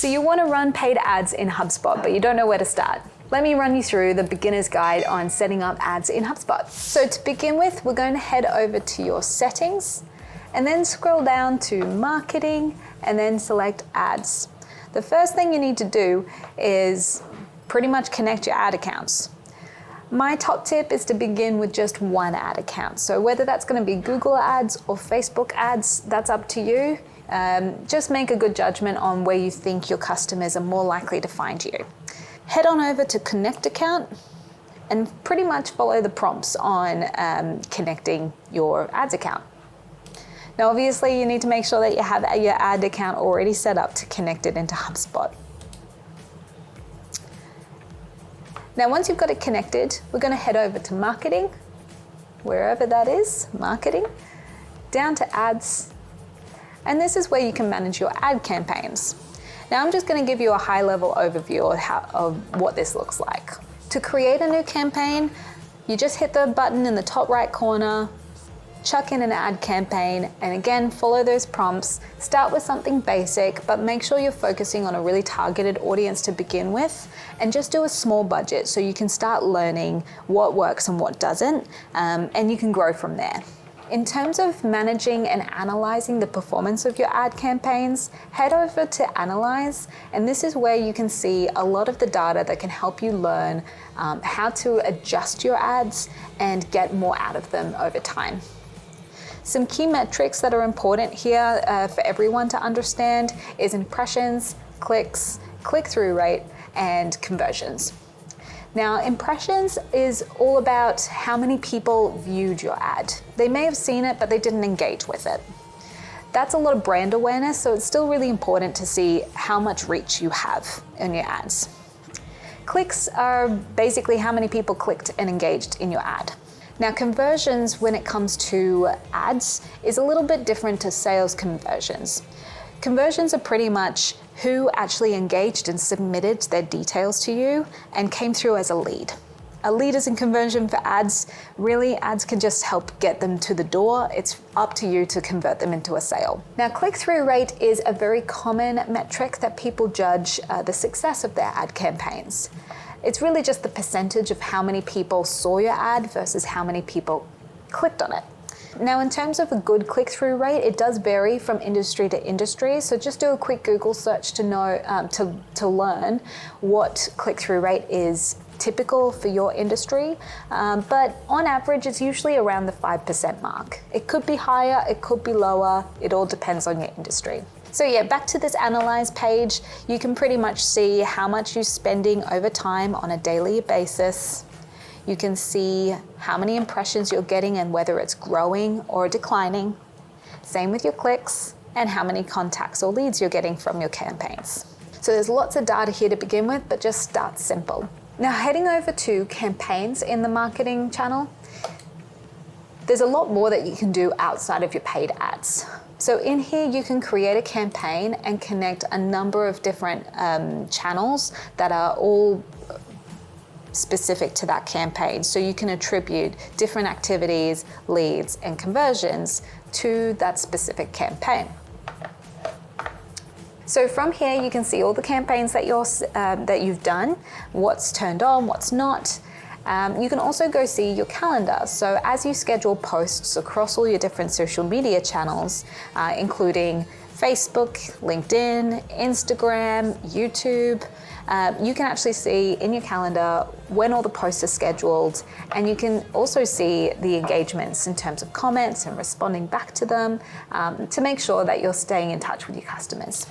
So you want to run paid ads in HubSpot, but you don't know where to start. Let me run you through the beginner's guide on setting up ads in HubSpot. So to begin with, we're going to head over to your settings and then scroll down to marketing and then select ads. The first thing you need to do is pretty much connect your ad accounts. My top tip is to begin with just one ad account. So whether that's going to be Google ads or Facebook ads, that's up to you. Just make a good judgment on where you think your customers are more likely to find you. Head on over to Connect Account and pretty much follow the prompts on connecting your ads account. Now obviously you need to make sure that you have your ad account already set up to connect it into HubSpot. Now once you've got it connected, we're going to head over to marketing, wherever that is, marketing, down to ads, and this is where you can manage your ad campaigns. Now I'm just going to give you a high-level overview of what this looks like. To create a new campaign, you just hit the button in the top right corner, chuck in an ad campaign, and again, follow those prompts. Start with something basic, but make sure you're focusing on a really targeted audience to begin with, and just do a small budget so you can start learning what works and what doesn't, and you can grow from there. In terms of managing and analyzing the performance of your ad campaigns, head over to Analyze, and this is where you can see a lot of the data that can help you learn how to adjust your ads and get more out of them over time. Some key metrics that are important here for everyone to understand is impressions, clicks, click-through rate, and conversions. Now, impressions is all about how many people viewed your ad. They may have seen it, but they didn't engage with it. That's a lot of brand awareness, so it's still really important to see how much reach you have in your ads. Clicks are basically how many people clicked and engaged in your ad. Now, conversions when it comes to ads is a little bit different to sales conversions. Conversions are pretty much who actually engaged and submitted their details to you and came through as a lead. A lead is a conversion for ads. Really, ads can just help get them to the door. It's up to you to convert them into a sale. Now, click-through rate is a very common metric that people judge the success of their ad campaigns. It's really just the percentage of how many people saw your ad versus how many people clicked on it. Now, in terms of a good click-through rate, it does vary from industry to industry. So just do a quick Google search to know to learn what click-through rate is typical for your industry. But on average, it's usually around the 5% mark. It could be higher, it could be lower. It all depends on your industry. So yeah, back to this Analyze page, you can pretty much see how much you're spending over time on a daily basis. You can see how many impressions you're getting and whether it's growing or declining. Same with your clicks and how many contacts or leads you're getting from your campaigns. So there's lots of data here to begin with, but just start simple. Now heading over to campaigns in the marketing channel, there's a lot more that you can do outside of your paid ads. So in here, you can create a campaign and connect a number of different channels that are all specific to that campaign. So you can attribute different activities, leads, and conversions to that specific campaign. So from here, you can see all the campaigns that you've done, what's turned on, what's not. You can also go see your calendar. So as you schedule posts across all your different social media channels, including Facebook, LinkedIn, Instagram, YouTube, you can actually see in your calendar when all the posts are scheduled, and you can also see the engagements in terms of comments and responding back to them to make sure that you're staying in touch with your customers.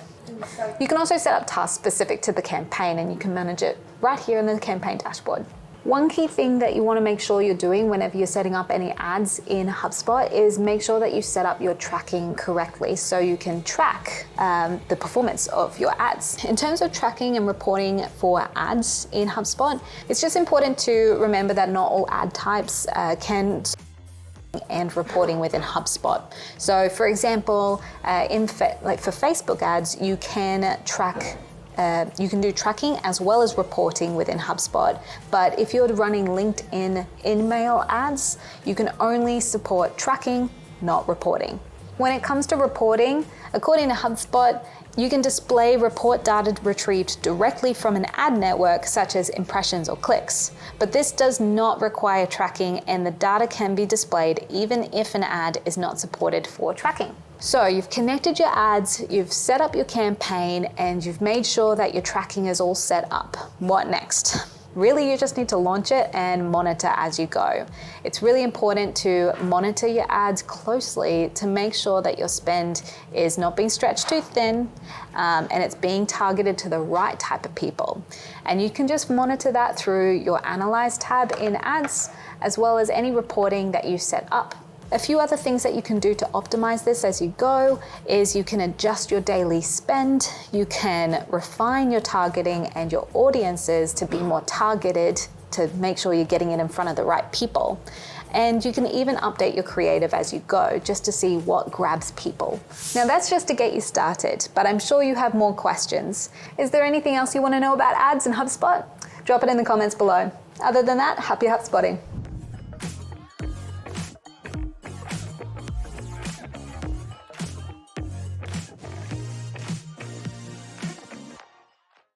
You can also set up tasks specific to the campaign, and you can manage it right here in the campaign dashboard. One key thing that you want to make sure you're doing whenever you're setting up any ads in HubSpot is make sure that you set up your tracking correctly so you can track the performance of your ads. In terms of tracking and reporting for ads in HubSpot, it's just important to remember that not all ad types can and reporting within HubSpot. So for example, for Facebook ads, you can track you can do tracking as well as reporting within HubSpot. But if you're running LinkedIn email ads, you can only support tracking, not reporting. When it comes to reporting, according to HubSpot, you can display report data retrieved directly from an ad network, such as impressions or clicks. But this does not require tracking, and the data can be displayed even if an ad is not supported for tracking. So you've connected your ads, you've set up your campaign, and you've made sure that your tracking is all set up. What next? Really, you just need to launch it and monitor as you go. It's really important to monitor your ads closely to make sure that your spend is not being stretched too thin and it's being targeted to the right type of people. And you can just monitor that through your Analyze tab in ads, as well as any reporting that you set up. A few other things that you can do to optimize this as you go is you can adjust your daily spend, you can refine your targeting and your audiences to be more targeted to make sure you're getting it in front of the right people. And you can even update your creative as you go just to see what grabs people. Now that's just to get you started, but I'm sure you have more questions. Is there anything else you want to know about ads in HubSpot? Drop it in the comments below. Other than that, happy HubSpotting.